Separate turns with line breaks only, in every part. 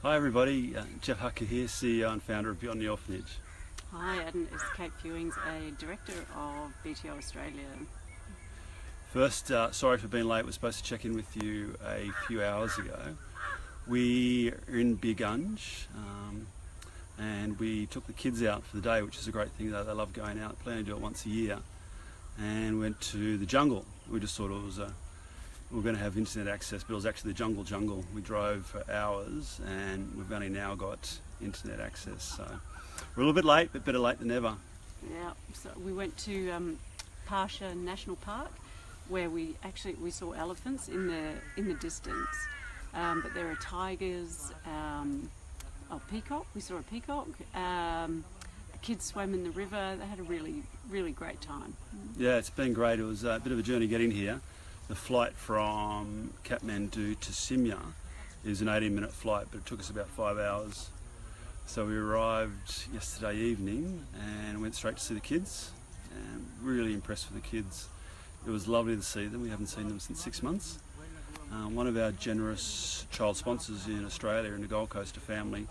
Hi everybody, Jeff Hucker here, CEO and founder of Beyond the Orphanage.
Hi, and it's Kate Fewings, a director of BTO Australia.
First, sorry for being late. We're supposed to check in with you a few hours ago. We are in Birgunj and we took the kids out for the day, which is a great thing. They love going out, plan to do it once a year, and went to the jungle. We just thought it was we were going to have internet access, but it was actually the jungle. We drove for hours and we've only now got internet access. So we're a little bit late, but better late than never.
Yeah, so we went to Pasha National Park, where we saw elephants in the distance, but there are tigers, a peacock. We saw a peacock. The kids swam in the river. They had a really great time.
Yeah, it's been great. It was a bit of a journey getting here. The flight from Kathmandu to Simla is an 18-minute flight, but it took us about 5 hours. So we arrived yesterday evening and went straight to see the kids, and really impressed with the kids. It was lovely to see them. We haven't seen them since 6 months. One of our generous child sponsors in Australia, in the Gold Coast, a family,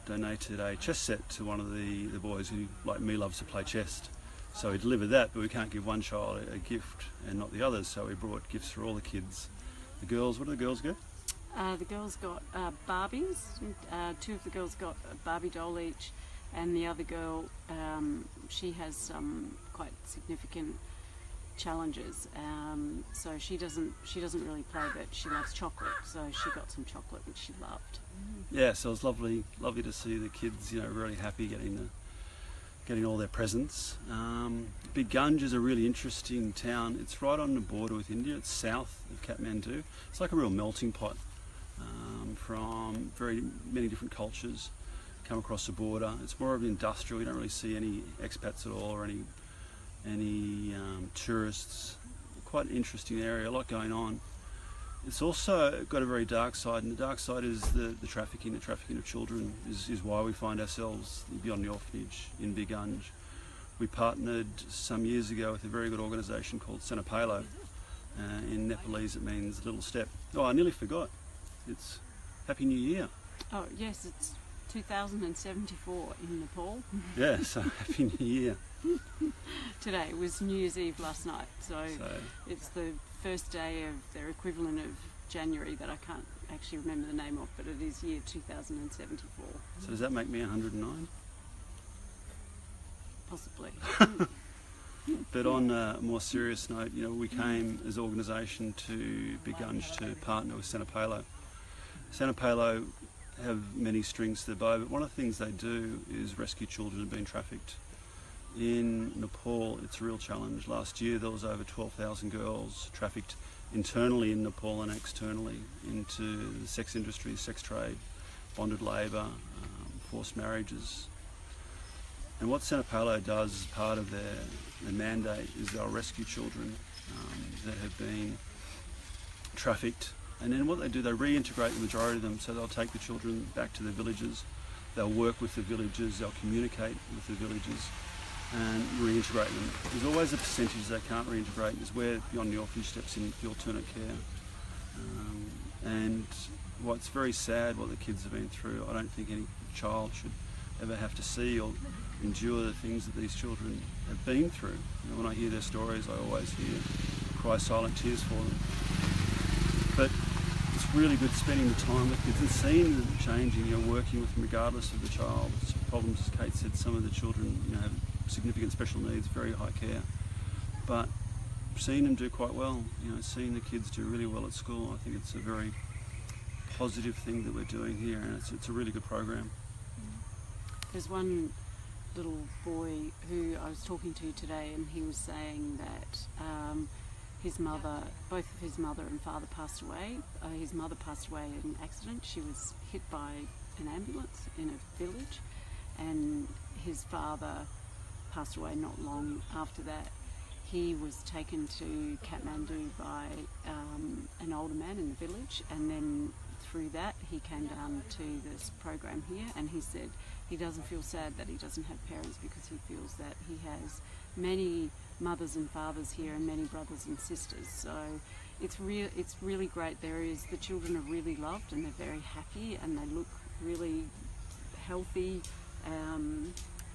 donated a chess set to one of the boys who, like me, loves to play chess. So we delivered that, but we can't give one child a gift and not the others, so we brought gifts for all the kids. The girls, what do the girls get?
The girls got Barbies. Two of the girls got a Barbie doll each, and the other girl, she has some quite significant challenges. So she doesn't really play, but she loves chocolate. So she got some chocolate, which she loved.
Yeah, so it was lovely to see the kids, really happy getting all their presents. Birgunj is a really interesting town. It's right on the border with India. It's south of Kathmandu. It's like a real melting pot from very many different cultures come across the border. It's more of an industrial. You don't really see any expats at all or any tourists. Quite an interesting area, a lot going on. It's also got a very dark side, and the dark side is the trafficking of children is why we find ourselves Beyond the Orphanage in Birgunj. We partnered some years ago with a very good organisation called Nepal. In Nepalese it means little step. Oh, I nearly forgot. It's Happy New Year.
Oh yes, it's 2074 in Nepal.
Yeah, so Happy New Year.
Today was New Year's Eve last night, so it's the first day of their equivalent of January that I can't actually remember the name of, but it is year 2074.
So does that make me 109?
Possibly.
But on a more serious note, we came as an organisation to Birgunj to partner with Nepal. Nepal have many strings to their bow, but one of the things they do is rescue children who have been trafficked. In Nepal, it's a real challenge. Last year there was over 12,000 girls trafficked internally in Nepal and externally into the sex industry, sex trade, bonded labour, forced marriages. And what Nepal does as part of their mandate is they'll rescue children that have been trafficked, and then what they do, they reintegrate the majority of them. So they'll take the children back to their villages, they'll work with the villages, they'll communicate with the villages and reintegrate them. There's always a percentage they can't reintegrate. Is where Beyond the Orphanage steps in the alternate care. And what's very sad, what the kids have been through, I don't think any child should ever have to see or endure the things that these children have been through. When I hear their stories, I always cry silent tears for them. But it's really good spending the time with kids and seeing them changing, working with them regardless of the child's problems. As Kate said, some of the children, have significant special needs, very high care, but seeing them do quite well, seeing the kids do really well at school, I think it's a very positive thing that we're doing here, and it's a really good program.
There's one little boy who I was talking to today, and he was saying that both of his mother and father passed away. His mother passed away in an accident. She was hit by an ambulance in a village, and his father passed away not long after that. He was taken to Kathmandu by an older man in the village, and then through that he came down to this program here, and he said he doesn't feel sad that he doesn't have parents, because he feels that he has many mothers and fathers here and many brothers and sisters. So it's really great. The children are really loved and they're very happy and they look really healthy.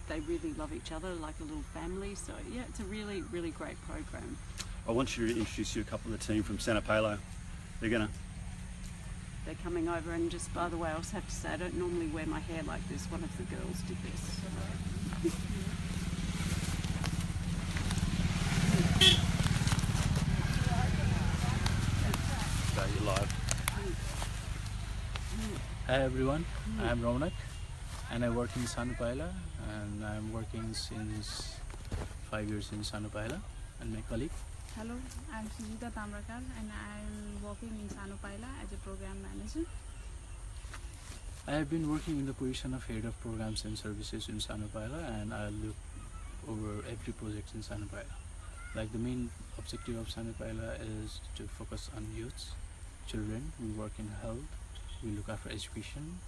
They really love each other like a little family. So yeah, it's a really, really great program.
I want you to introduce you a couple of the team from Santa Palo. They're
coming over, and just by the way, I also have to say I don't normally wear my hair like this. One of the girls did this.
You're live.
Hi everyone, I'm Ronak and I work in Sanupaila, and I'm working since 5 years in Sanupaila, and my colleague.
Hello, I'm Sujita Tamrakar and I'm working in Sanupaila as a program manager.
I have been working in the position of head of programs and services in Sanupaila, and I look over every project in Sanupaila. Like the main objective of Sanupaila is to focus on youths, children. We work in health, we look after education,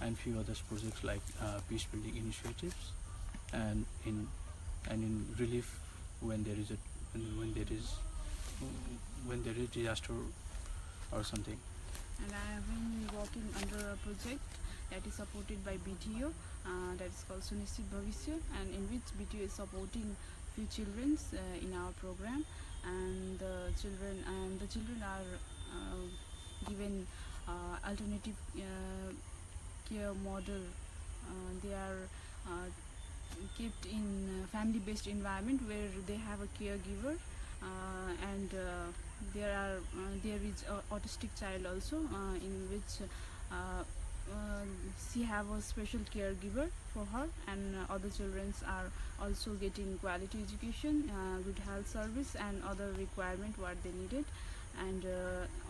and few other projects like peace building initiatives, and in relief when there is disaster or something.
And I have been working under a project that is supported by BTO, that is called Sunishchit Bhavishya, and in which BTO is supporting few children in our program, and the children are given alternative care model. They are kept in a family-based environment where they have a caregiver, and there is an autistic child also, in which she have a special caregiver for her, and other children are also getting quality education, good health service, and other requirement what they needed. And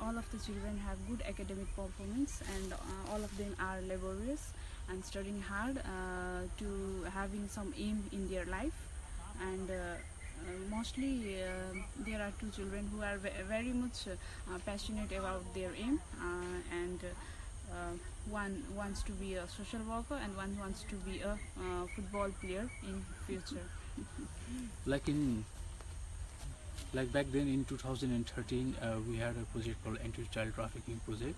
all of the children have good academic performance, and all of them are laborious and studying hard to having some aim in their life. And mostly there are two children who are very much passionate about their aim, and one wants to be a social worker and one wants to be a football player in future.
Like back then in 2013, we had a project called Anti-Child Trafficking Project,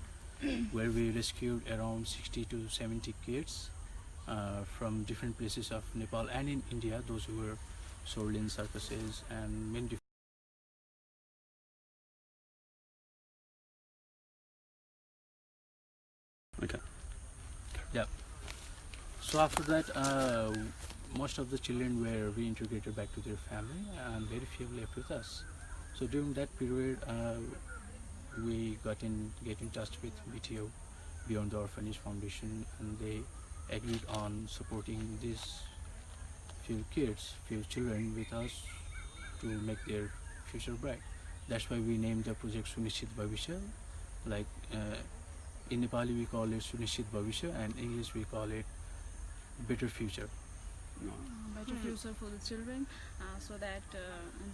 where we rescued around 60 to 70 kids from different places of Nepal and in India, those who were sold in circuses and many different.
Okay.
Yeah. So after that, most of the children were reintegrated back to their family, and very few left with us. So during that period, we get in touch with BTO, Beyond the Orphanage Foundation, and they agreed on supporting these few children with us to make their future bright. That's why we named the project Sunishchit Bhavishya. Like in Nepali we call it Sunishchit Bhavishya, and in English we call it Better Future.
Better future for the children, so that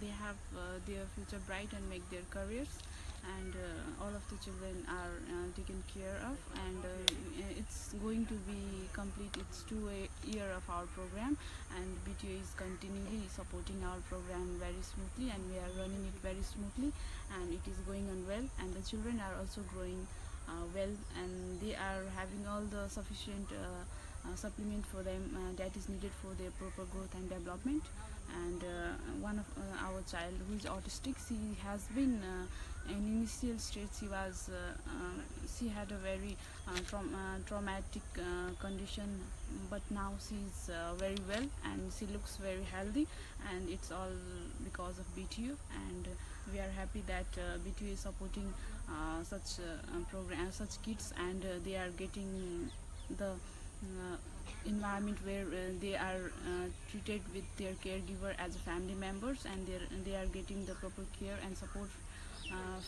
they have their future bright and make their careers. And all of the children are taken care of, and it's going to be complete. It's 2 year of our program, and BTO is continually supporting our program very smoothly, and we are running it very smoothly, and it is going on well, and the children are also growing well, and they are having all the sufficient supplement for them that is needed for their proper growth and development. And one of our child who is autistic, she has been in initial stage she had a very traumatic condition, but now she is very well and she looks very healthy, and it's all because of BTU. And we are happy that BTU is supporting such programs, such kids, and they are getting the environment where they are treated with their caregiver as family members, and they are getting the proper care and support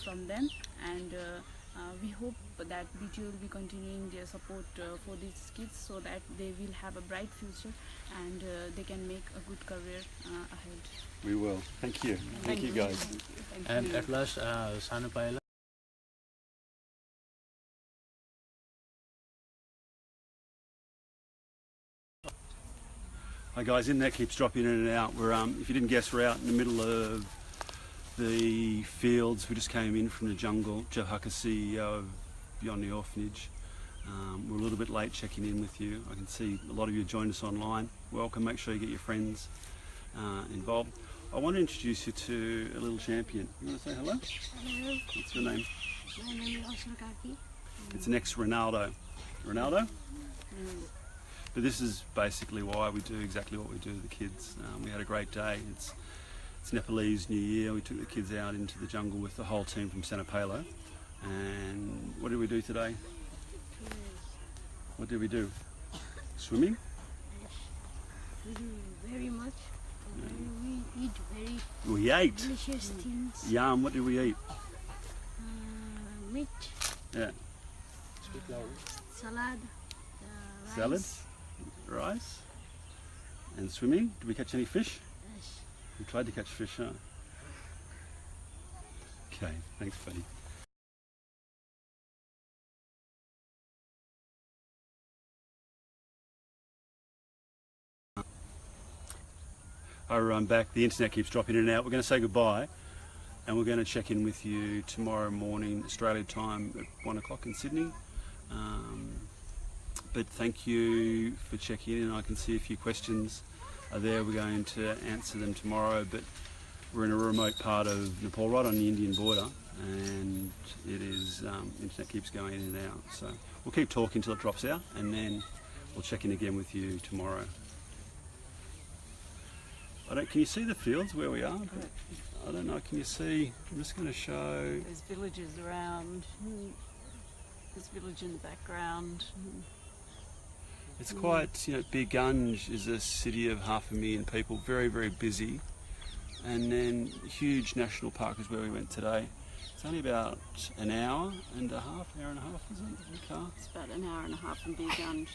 from them. And we hope that BTO will be continuing their support for these kids, so that they will have a bright future and they can make a good career ahead.
We will. Thank you. Thank you guys.
Thank
And
you.
at last, Sanupaila.
Hi guys, internet keeps dropping in and out. We're if you didn't guess, we're out in the middle of the fields. We just came in from the jungle. Joe Hucker, CEO of Beyond the Orphanage. We're a little bit late checking in with you. I can see a lot of you joined us online. Welcome. Make sure you get your friends involved. I want to introduce you to a little champion. You want to say hello?
Hello,
What's your name?
my name is Oscar Kaki.
It's an ex-Ronaldo. Ronaldo? But this is basically why we do exactly what we do to the kids. We had a great day. It's Nepalese New Year. We took the kids out into the jungle with the whole team from Sanapalo. And what did we do today? What did we do? Swimming?
We do very much. We eat very
We ate.
delicious things.
Yum. What did we eat?
Meat,
Yeah.
Speak louder.
salad, rice.
Salad, rice, and swimming. Did we catch any fish?
Yes.
We tried to catch fish, huh? Okay, thanks, buddy. I'm back. The internet keeps dropping in and out. We're going to say goodbye, and we're going to check in with you tomorrow morning, Australia time, at 1 o'clock in Sydney. But thank you for checking in. I can see a few questions are there. We're going to answer them tomorrow, but we're in a remote part of Nepal, right on the Indian border, and it is internet keeps going in and out. So we'll keep talking till it drops out, and then we'll check in again with you tomorrow. Can you see the fields where we are? I don't know. Can you see? I'm just going to show.
There's villages around. There's a village in the background.
It's quite, Birgunj is a city of 500,000 people, very, very busy. And then huge national park is where we went today. It's only about an hour and a half, is it, in the car?
It's about an hour and a half from Birgunj.